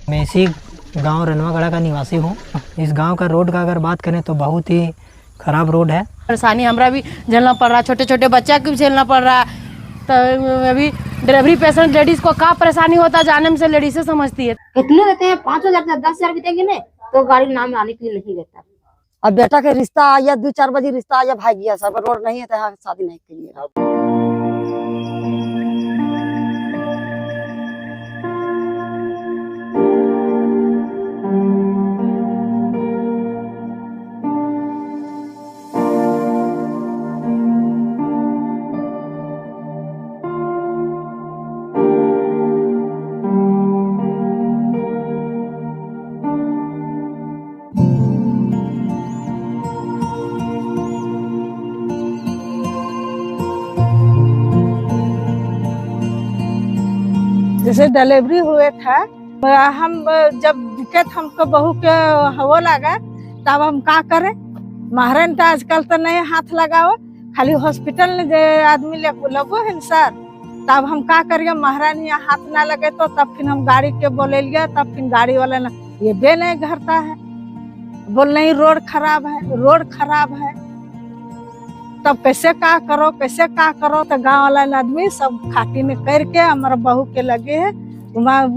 मैं इसी गांव रनवागढ़ा का निवासी हूँ। इस गांव का रोड का अगर बात करें तो बहुत ही खराब रोड है। परेशानी हमरा भी झेलना पड़ रहा, छोटे छोटे बच्चा को भी झेलना पड़ रहा। तो अभी डिलीवरी पेशेंट लेडीज को क्या परेशानी होता है जाने में से लेडीज से समझती है। कितने देते हैं? 5,000 10,000 भी देंगे ना तो गाड़ी नाम आने के लिए नहीं देता। अब बेटा के रिश्ता आया 2-4 बजे रिश्ता आया भाग गया सब, रोड नहीं है तो यहाँ शादी नहीं करिए। जैसे डिलीवरी हुए था, हम जब दिक्कत हमको बहू के हो लगा तब हम का करें? महारान तो आजकल तो नहीं हाथ लगाओ, खाली हॉस्पिटल में आदमी लगो है सर। तब हम का करिए? महारान यहाँ हाथ ना लगे तो तब फिर हम गाड़ी के बोले लिया, तब फिर गाड़ी वाला ना ये बे नहीं घरता है, बोल नहीं रोड खराब है, रोड खराब है। तब कैसे का करो तो गांव वाला आदमी सब खाटी में करके हमारा बहू के लगे है वहाँ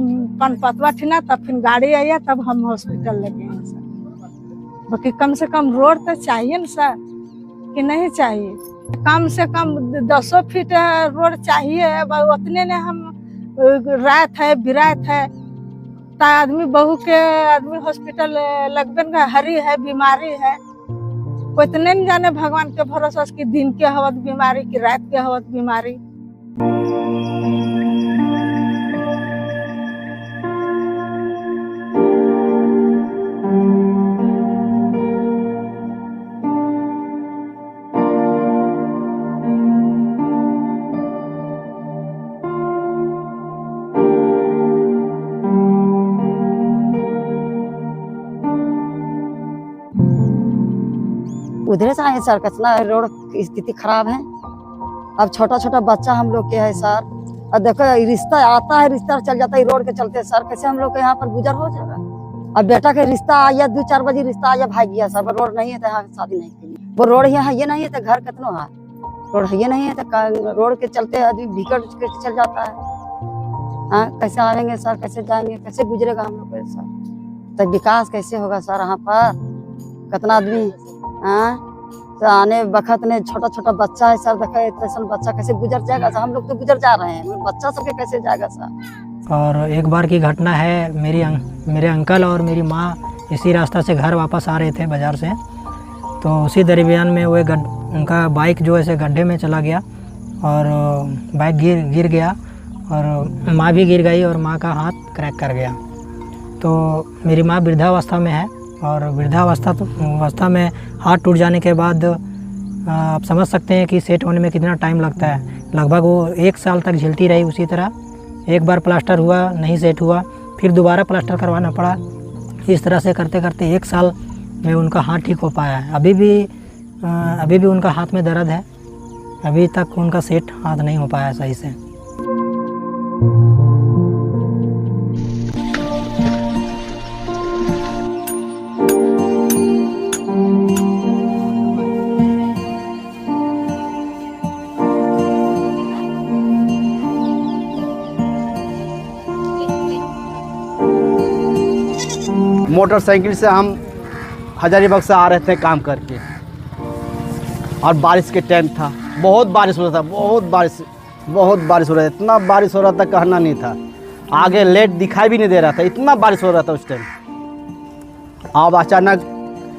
पनपतवा ठिना, तब फिर गाड़ी आया तब हम हॉस्पिटल लगे हैं सर। बाकी कम से कम रोड तो चाहिए ना सर, कि नहीं चाहिए? कम से कम 10 फीट रोड चाहिए। उतने ने हम रात है बिरात है ता आदमी बहू के आदमी हॉस्पिटल लगबे हरी है, बीमारी है। कोई तो नहीं जाने भगवान के भरोसा की दिन के हवत बीमारी की रात के हवत बीमारी। उधर से आए सर, कचना रोड की स्थिति खराब है। अब छोटा छोटा बच्चा हम लोग के है सर, और देखो रिश्ता आता है, रिश्ता चल जाता है रोड के चलते सर, कैसे हम लोग के यहाँ पर गुजर हो जाएगा? अब बेटा के रिश्ता आया 2-4 बजे रिश्ता आया भाग गया सर, रोड नहीं है तो यहाँ शादी नहीं करिए। वो रोड यहाँ ये नहीं है तो घर कितनो है, रोड ये नहीं है तो रोड के चलते आदमी भीकर चल जाता है। हाँ कैसे आएंगे सर, कैसे जाएंगे, कैसे गुजरेगा हम लोग सर? तो विकास कैसे होगा सर यहाँ पर? कितना आदमी तो आने वक्त ने छोटा छोटा बच्चा है सर, देखा बच्चा कैसे गुजर जाएगा सर? हम लोग तो गुजर जा रहे हैं, बच्चा सबके कैसे जाएगा सर? और एक बार की घटना है, मेरे अंकल और मेरी माँ इसी रास्ता से घर वापस आ रहे थे बाज़ार से, तो उसी दरमियान में वो उनका बाइक जो ऐसे गड्ढे में चला गया और बाइक गिर गया और माँ भी गिर गई और माँ का हाथ क्रैक कर गया। तो मेरी माँ वृद्धावस्था में है और वृद्धावस्था में हाथ टूट जाने के बाद आप समझ सकते हैं कि सेट होने में कितना टाइम लगता है। लगभग वो 1 साल तक झेलती रही उसी तरह। एक बार प्लास्टर हुआ, नहीं सेट हुआ, फिर दोबारा प्लास्टर करवाना पड़ा। इस तरह से करते करते 1 साल में उनका हाथ ठीक हो पाया है। अभी भी उनका हाथ में दर्द है, अभी तक उनका सेट हाथ नहीं हो पाया सही से। मोटरसाइकिल से हम हजारीबाग से आ रहे थे काम करके, और बारिश के टाइम था, बहुत बारिश हो रहा था, बहुत बारिश हो रहा था, इतना बारिश हो रहा था कहना नहीं था। आगे लेट दिखाई भी नहीं दे रहा था, इतना बारिश हो रहा था उस टाइम। अब अचानक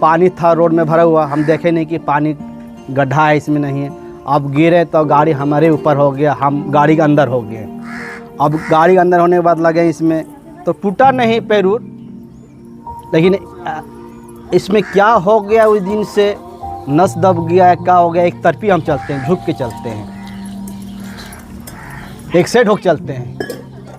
पानी था रोड में भरा हुआ, हम देखे नहीं कि पानी गड्ढा है इसमें नहीं है। अब गिरे तो गाड़ी हमारे ऊपर हो गया, हम गाड़ी के अंदर हो गए। अब गाड़ी के अंदर होने के बाद लगे इसमें, तो टूटा नहीं पैर, लेकिन इसमें क्या हो गया उस दिन से नस दब गया है, क्या हो गया। एक तरफी हम चलते हैं, झुक के चलते हैं, एक साइड होकर चलते हैं।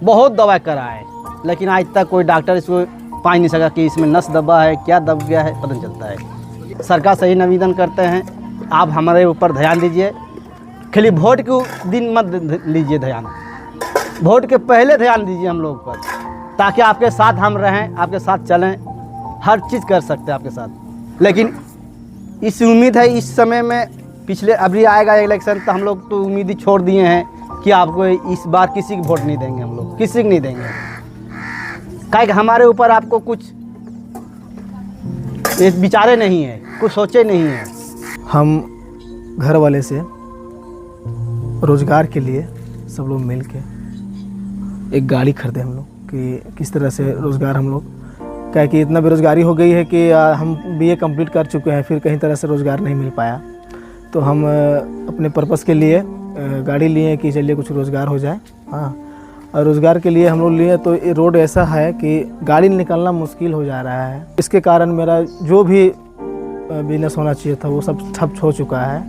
बहुत दवा कराए लेकिन आज तक कोई डॉक्टर इसको पा नहीं सका कि इसमें नस दबा है, क्या दब गया है, पता नहीं चलता है। सरकार से ही निवेदन करते हैं, आप हमारे ऊपर ध्यान दीजिए, खाली वोट के दिन मत लीजिए ध्यान, वोट के पहले ध्यान दीजिए हम लोग पर, ताकि आपके साथ हम रहें, आपके साथ चलें, हर चीज़ कर सकते हैं आपके साथ। लेकिन इस उम्मीद है इस समय में, पिछले अभी आएगा इलेक्शन तो हम लोग तो उम्मीद ही छोड़ दिए हैं कि आपको इस बार किसी को वोट नहीं देंगे, हम लोग किसी को नहीं देंगे, काहे कि हमारे ऊपर आपको कुछ ये विचारे नहीं है, कुछ सोचे नहीं है। हम घर वाले से रोज़गार के लिए सब लोग मिल के एक गाड़ी खरीदे हम लोग, कि किस तरह से रोज़गार हम लोग, क्या है कि इतना बेरोज़गारी हो गई है कि हम बीए कंप्लीट कर चुके हैं, फिर कहीं तरह से रोज़गार नहीं मिल पाया, तो हम अपने पर्पस के लिए गाड़ी लिए कि चलिए कुछ रोज़गार हो जाए। हाँ, और रोज़गार के लिए हम लोग लिए तो ये रोड ऐसा है कि गाड़ी निकलना मुश्किल हो जा रहा है। इसके कारण मेरा जो भी बिजनेस होना चाहिए था वो सब ठप हो चुका है,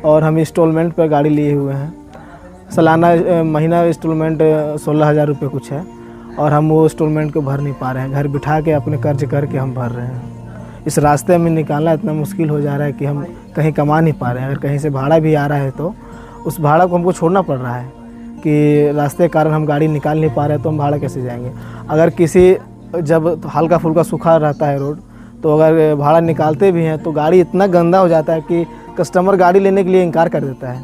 और हम इंस्टॉलमेंट पर गाड़ी लिए हुए हैं। सालाना महीना इंस्टॉलमेंट 16,000 रुपये कुछ है, और हम वो इंस्टॉलमेंट को भर नहीं पा रहे हैं, घर बिठा के अपने कर्ज करके हम भर रहे हैं। इस रास्ते में निकालना इतना मुश्किल हो जा रहा है कि हम कहीं कमा नहीं पा रहे हैं। अगर कहीं से भाड़ा भी आ रहा है तो उस भाड़ा को हमको छोड़ना पड़ रहा है, कि रास्ते के कारण हम गाड़ी निकाल नहीं पा रहे हैं, तो हम भाड़ा कैसे जाएंगे। अगर किसी जब हल्का फुल्का सूखा रहता है रोड, तो अगर भाड़ा निकालते भी हैं तो गाड़ी इतना गंदा हो जाता है कि कस्टमर गाड़ी लेने के लिए इनकार कर देता है।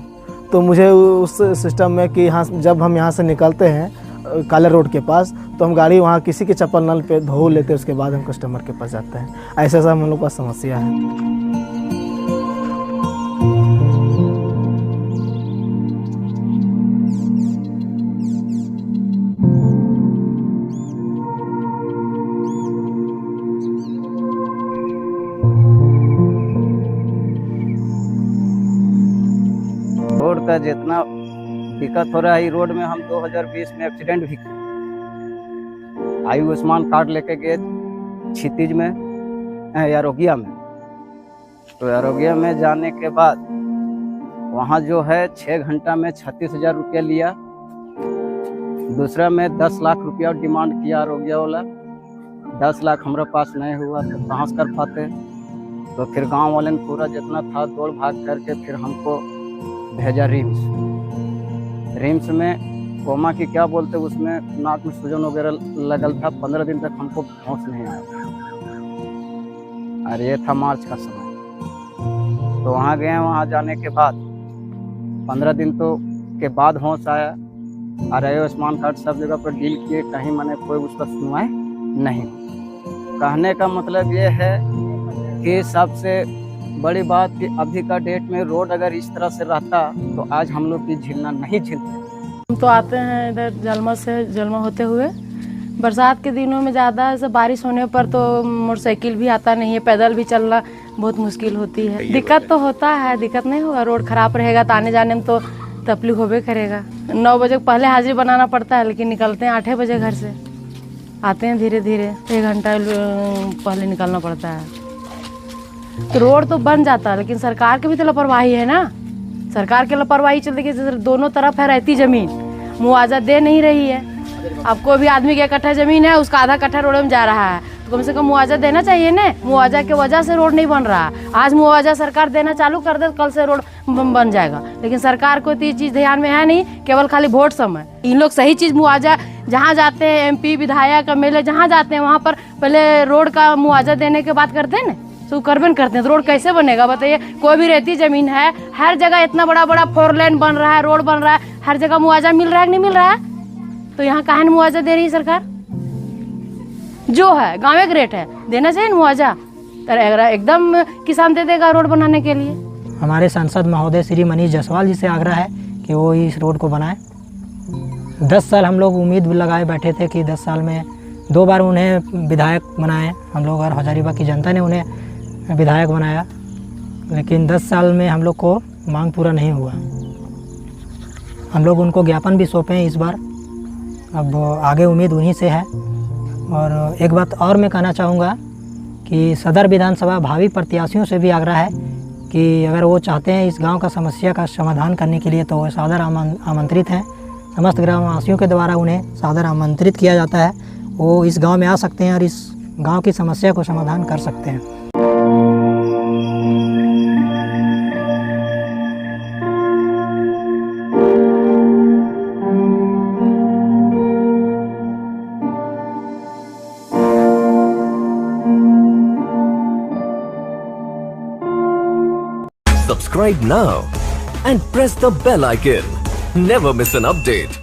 तो मुझे उस सिस्टम में कि हाँ, जब हम यहाँ से निकलते हैं काले रोड के पास, तो हम गाड़ी वहाँ किसी के चप्पल नल पे धो लेते हैं, उसके बाद हम कस्टमर के पास जाते हैं। ऐसा सब हम लोग का समस्या है। रोड का जितना दिक्कत हो रहा है, रोड में हम 2020 में एक्सीडेंट भी किए। आयुष्मान कार्ड लेके गए क्षितिज में, आरोग्या में, तो आरोग्या में जाने के बाद वहाँ जो है 6 घंटा में 36,000 रुपया लिया। दूसरा में 10 लाख रुपया डिमांड किया आरोग्या वाला। 10 लाख हमारे पास नहीं हुआ तो कहाँ से कर पाते। तो फिर गांव वाले ने पूरा जितना था दौड़ भाग करके फिर हमको भेजा रिम्स में। कोमा की क्या बोलते, उसमें नाक में सूजन वगैरह लगल था। 15 दिन तक हमको होश नहीं आया, और ये था मार्च का समय। तो वहाँ गए, वहाँ जाने के बाद 15 दिन तो के बाद होश आया, और आयुष्मान कार्ड सब जगह पर डील किए, कहीं मैंने कोई उसका सुनवाई नहीं। कहने का मतलब ये है कि सबसे बड़ी बात कि अभी का डेट में रोड अगर इस तरह से रहता तो आज हम लोग की झेलना नहीं झेलते। हम तो आते हैं इधर जलमा होते हुए। बरसात के दिनों में ज़्यादा ऐसे बारिश होने पर तो मोटरसाइकिल भी आता नहीं है, पैदल भी चलना बहुत मुश्किल होती है। दिक्कत तो होता है, दिक्कत नहीं होगा। रोड खराब रहेगा तो आने जाने में तो तकलीफ होबे करेगा। 9 बजे पहले हाजिरी बनाना पड़ता है, लेकिन निकलते हैं 8 बजे घर से। आते हैं धीरे धीरे, 1 घंटा पहले निकलना पड़ता है। तो रोड तो बन जाता है, लेकिन सरकार की भी तो लापरवाही है ना। सरकार की लापरवाही चलती है, दोनों तरफ है रहती ज़मीन, मुआवजा दे नहीं रही है। आपको भी आदमी के कट्ठा ज़मीन है, उसका आधा कट्ठा रोड में जा रहा है, तो कम से कम मुआवजा देना चाहिए ना। मुआवजा की वजह से रोड नहीं बन रहा। आज मुआवजा सरकार देना चालू कर दे, कल से रोड बन जाएगा। लेकिन सरकार को तो ये चीज़ ध्यान में है नहीं, केवल खाली वोट समय। इन लोग सही चीज़ मुआवजा जहाँ जाते हैं, MP विधायक MLA जहाँ जाते हैं, वहाँ पर पहले रोड का मुआवजा देने के बात करते हैं ना, तो करबन करते हैं। तो रोड कैसे बनेगा बताइए। कोई भी रहती ज़मीन है, हर जगह इतना बड़ा बड़ा 4 लेन बन रहा है, रोड बन रहा है, हर जगह मुआवजा मिल रहा है कि नहीं मिल रहा है। तो यहाँ काहे मुआवजा दे रही है सरकार। जो है गाँव के रेट है, देना चाहिए मुआवजा। एकदम किसान दे देगा रोड बनाने के लिए। हमारे सांसद महोदय श्री मनीष जायसवाल जी से आग्रह है कि वो इस रोड को बनाए। 10 साल हम लोग उम्मीद लगाए बैठे थे कि 10 साल में 2 बार उन्हें विधायक बनाए हम लोग, और हजारीबाग की जनता ने उन्हें विधायक बनाया, लेकिन 10 साल में हम लोग को मांग पूरा नहीं हुआ। हम लोग उनको ज्ञापन भी सौंपे हैं इस बार। अब आगे उम्मीद उन्हीं से है। और एक बात और मैं कहना चाहूँगा कि सदर विधानसभा भावी प्रत्याशियों से भी आग्रह है कि अगर वो चाहते हैं इस गांव का समस्या का समाधान करने के लिए, तो वो सादर आमंत्रित हैं। समस्त ग्रामवासियों के द्वारा उन्हें सादर आमंत्रित किया जाता है। वो इस गांव में आ सकते हैं और इस गांव की समस्या को समाधान कर सकते हैं। Subscribe now and press the bell icon. Never miss an update.